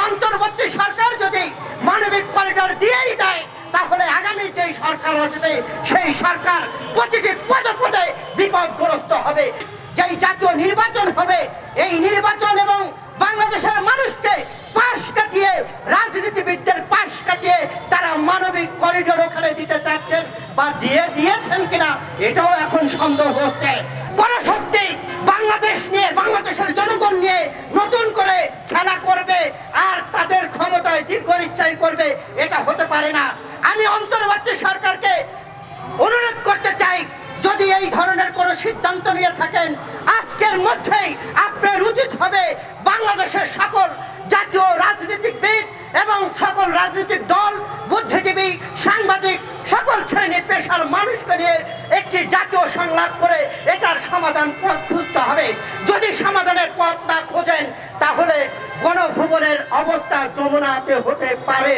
অন্তর্বর্তী সরকার যদি মানবিক করিডোর দিয়েই দেয়, তাহলে আগামী যে সরকার আসবে সেই সরকার প্রতিটি পদে পদে বিপদগ্রস্ত হবে। যেই জাতীয় নির্বাচন হবে, এই নির্বাচন এবং বাংলাদেশের মানুষকে পাশ কাটিয়ে, রাজনীতিবিদদের পাশ কাটিয়ে তারা মানবিক করিডোর ওখানে দিতে চাচ্ছেন বা দিয়েছেন কিনা এটাও এখন সন্দেহ হচ্ছে। পরাশক্তি বাংলাদেশ নিয়ে, বাংলাদেশের জনগণ নিয়ে নতুন করে খেলা করবে আর তাদের ক্ষমতায় দীর্ঘস্থায়ী করবে, এটা হতে পারে না। আমি অন্তর্বর্তী সরকারকে অনুরোধ করতে চাই, যদি এই ধরনের কোনো সিদ্ধান্ত নিয়ে থাকেন, আজকের মধ্যেই আপনার উচিত হবে বাংলাদেশের সকল জাতীয় রাজনীতিবিদ এবং সকল রাজনৈতিক দল, বুদ্ধিজীবী, সাংবাদিক, সকল শ্রেণী পেশার মানুষকে নিয়ে একটি জাতীয় সংলাপ করে এটার সমাধান পথ খুঁজতে হবে। যদি সমাধানের পথ না খোঁজেন, তাহলে গণভবনের অবস্থা যমুনাতে হতে পারে।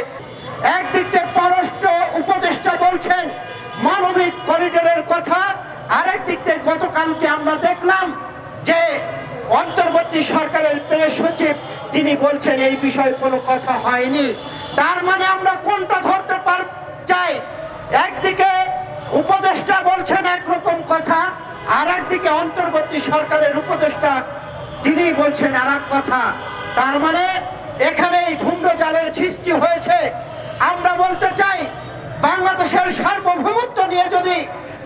একদিক থেকে পররাষ্ট্র উপদেষ্টা বলছেন মানবিক করিডোরের কথা, আরেক দিক থেকে গতকালকে আমরা দেখলাম যে অন্তর্বর্তী সরকারের প্রেস সচিব তিনি বলছেন এই বিষয়ে কোনো কথা হয়নি। তার মানে আমরা কোনটা ধরতে চাই? একদিকে উপদেষ্টা বলছেন একরকম কথা, আর একদিকে অন্তর্বর্তী সরকারের উপদেষ্টা তিনি বলছেন আর এক কথা। তার মানে এখানে ধূম্রজালের সৃষ্টি হয়েছে। আমরা বলতে চাই, বাংলাদেশের সার্বভৌমত্ব নিয়ে যদি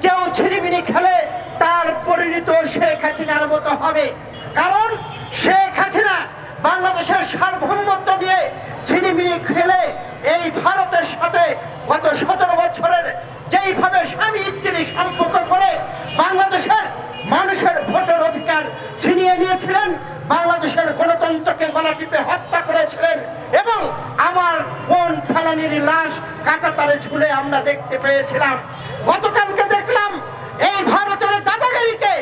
কেউ ছিনিমিনি খেলে, তার পরিণত শেখ হাসিনার মতো হবে। কারণ শেখ হাসিনা বাংলাদেশের সার্বভৌমত্ব নিয়ে ছিনিমিনি খেলে এই ভারতের সাথে গত 17 বছরের যেইভাবে স্বামী স্ত্রী সম্পর্ক করে বাংলাদেশের মানুষের ভোটের অধিকার ছিনিয়ে নিয়েছিলেন, বাংলাদেশের গণতন্ত্রকে গলা টিপে হত্যা করেছিলেন এবং আমার বোন ফেলানির লাশ কাঁটাতারে ঝুলে আমরা দেখতে পেয়েছিলাম। গতকালকে দেখলাম এই ভারতের দাদাগিরিকে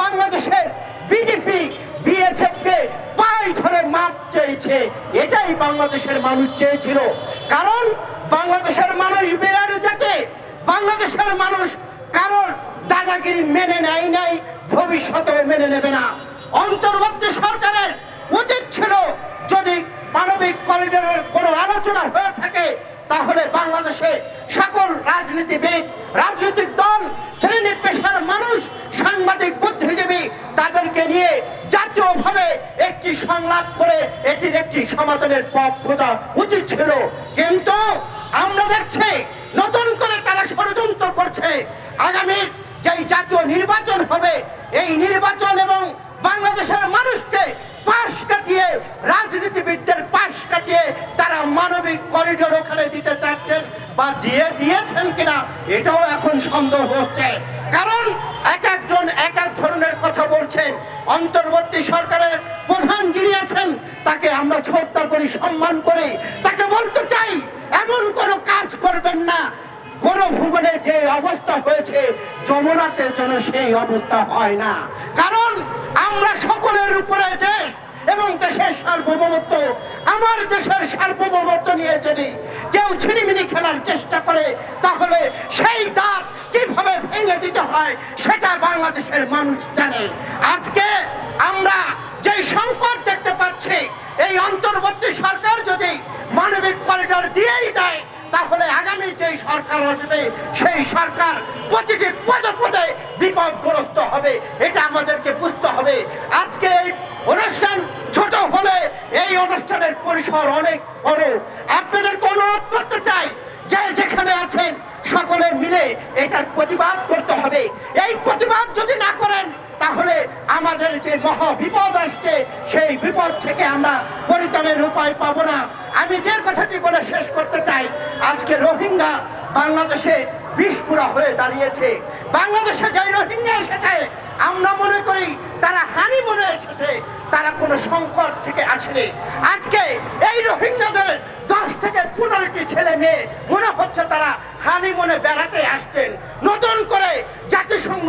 বাংলাদেশের বিজেপি বিএসএফকে পায়ে ধরে মাপ চেয়েছে। এটাই বাংলাদেশের মানুষ চেয়েছিল। কারণ বাংলাদেশের মানুষ বিরাট জাতি, বাংলাদেশের মানুষ কারণ দাদাগিরি মেনে নেয় নাই, ভবিষ্যতেও মেনে নেবে না। অন্তর্বর্তী সরকারের উচিত ছিল, যদি মানবিক করিডোরের কোনো আলোচনা হয়ে থাকে, তাহলে বাংলাদেশে সকল রাজনীতিবিদ, রাজনৈতিক দল, শ্রেণী পেশার মানুষ, সাংবাদিক, বুদ্ধিজীবী তাদেরকে নিয়ে জাতীয়ভাবে একটি সংলাপ করে এটির একটি সমাধানের পথ খোঁজা উচিত ছিল। কিন্তু আমরা দেখছি নতুন করে তারা ষড়যন্ত্র করছে। আগামী যেই জাতীয় নির্বাচন হবে, এই নির্বাচন এবং বাংলাদেশের মানুষকে পাশ কাটিয়ে, রাজনীতিবিদদের পাশ কাটিয়ে তারা মানবিক করিডোর ওখানে দিতে চাচ্ছেন বা দিয়েছেন কিনা এটাও এখন সন্দেহ হচ্ছে। কারণ এক একজন এক এক ধরনের কথা বলছেন। অন্তর্বর্তী সরকারের প্রধান যিনি আছেন তাকে আমরা শ্রদ্ধা করি, সম্মান করি। তাকে বলতে চাই, এমন কোনো কাজ করবেন না গণভবনে যে অবস্থা হয়েছে যমুনাতে যেন সেই অবস্থা হয় না। কারণ আমরা সকলের উপরে দেশ এবং দেশের সার্বভৌমত্ব, আমার দেশের সার্বভৌমত্ব নিয়ে যদি কেউ ছিনিমিনি খেলার চেষ্টা করে, তাহলে সেই দাঁত কিভাবে ভেঙে দিতে হয় সেটা বাংলাদেশের মানুষ জানে। আজকে আমরা যে সংকট দেখতে পাচ্ছি, এই অন্তর্বর্তী সরকার যদি মানবিক করিডোর দিয়েই দেয়, তাহলে আগামী যে সরকার আসবে সেই সরকার প্রতিটি পদে পদে বিপদগ্রস্ত হবে। এটা আমাদেরকে বুঝতে হবে। আজকে এই অনুষ্ঠান ছোট হলে এই অনুষ্ঠানের পরিসর অনেক বড়। আপনাদেরকে অনুরোধ করতে চাই, যে যেখানে আছেন সকলে মিলে এটার প্রতিবাদ করতে হবে। এই প্রতিবাদ যদি না করেন, তাহলে আমাদের যে মহা বিপদ আসছে সেই বিপদ থেকে আমরা পরিত্রাণের উপায় পাবো না। আমি যে কথাটি বলে শেষ করতে চাই, আজকে রোহিঙ্গা বাংলাদেশে বিষপুরা হয়ে দাঁড়িয়েছে। বাংলাদেশে যে রোহিঙ্গা এসেছে, আমরা মনে করি তারা হানি মনে এসেছে, তারা কোনো সংকট থেকে আসেনি। আজকে এই রোহিঙ্গাদের 10 থেকে 15টি ছেলে মেয়ে মনে হচ্ছে তারা হানি মনে বেড়াতে আসছেন। নতুন করে জাতিসংঘ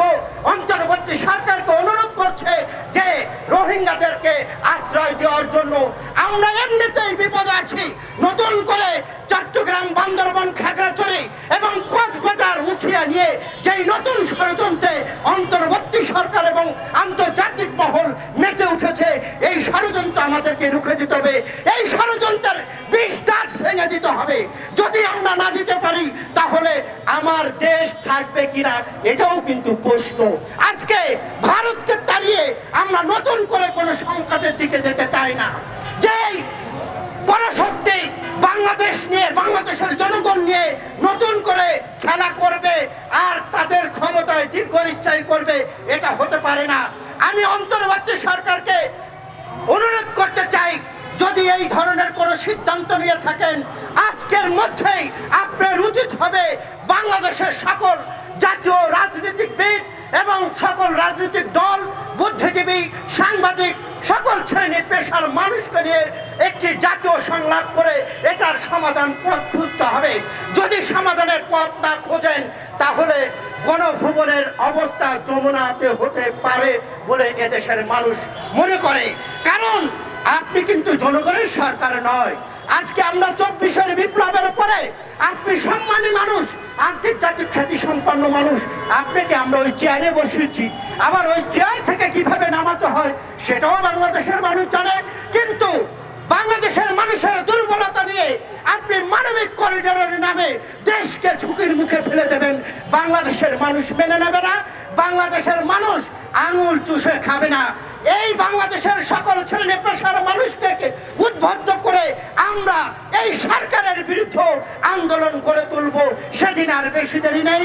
অন্তর্বর্তী সরকারকে অনুরোধ করছে যে রোহিঙ্গাদেরকে আশ্রয় দেওয়ার জন্য। আমরা এমনিতেই বিপদে আছি। নতুন করে চট্টগ্রাম, বান্দরবান, খাগড়াছড়ি এবং কক্সবাজার উঠিয়ে নিয়ে যেই নতুন ষড়যন্ত্রে অন্তর্বর্তী সরকার এবং আন্তর্জাতিক মহল মেতে উঠেছে, এই ষড়যন্ত্র আমাদেরকে রুখে দিতে হবে। এই ষড়যন্ত্রের হবে। যদি আমরা না দিতে পারি তাহলে আমার দেশ থাকবে কিনা এটাও কিন্তু প্রশ্ন। আজকে ভারতকে তাড়িয়ে আমরা নতুন করে কোনো সংকটের দিকে যেতে চাই না। যেই পরাশক্তি বাংলাদেশ নিয়ে, বাংলাদেশের জনগণ নিয়ে নতুন করে খেলা করবে আর তাদের ক্ষমতায় দীর্ঘস্থায়ী করবে, এটা হতে পারে না। আমি অন্তর্বর্তী সরকারকে অনুরোধ করতে চাই, যদি এই ধরনের কোনো সিদ্ধান্ত নিয়ে থাকেন আজকের মধ্যেই আপনার উচিত হবে বাংলাদেশের সকল জাতীয় রাজনীতিবিদ এবং সকল রাজনৈতিক দল, বুদ্ধিজীবী, সাংবাদিক, সকল শ্রেণী পেশার মানুষকে নিয়ে একটি জাতীয় সংলাপ করে এটার সমাধান পথ খুঁজতে হবে। যদি সমাধানের পথ না খোঁজেন তাহলে গণভবনের অবস্থা যমুনাতে হতে পারে বলে এদেশের মানুষ মনে করে। কারণ আপনি কিন্তু জনগণের সরকার নয়। আজকে আমরা 24-এর বিপ্লবের পরে আপনি সম্মানী মানুষ, আন্তর্জাতিক খ্যাতি সম্পন্ন মানুষ, আপনাকে আমরা ওই চেয়ারে বসিয়েছি। আবার ওই চেয়ার থেকে কিভাবে নামাতে হয় সেটাও বাংলাদেশের মানুষ জানে। কিন্তু বাংলাদেশের মানুষের দুর্বলতা নিয়ে আপনি মানবিক করিডোরের নামে দেশকে ঝুঁকির মুখে ফেলে দেবেন, বাংলাদেশের মানুষ মেনে নেবে না, বাংলাদেশের মানুষ আঙুল চুষে খাবে না। এই বাংলাদেশের সকল শ্রেণী পেশার মানুষকে উদ্বুদ্ধ করে আমরা এই সরকারের বিরুদ্ধে আন্দোলন করে তুলব। সেদিন আর বেশি দেরি নেই।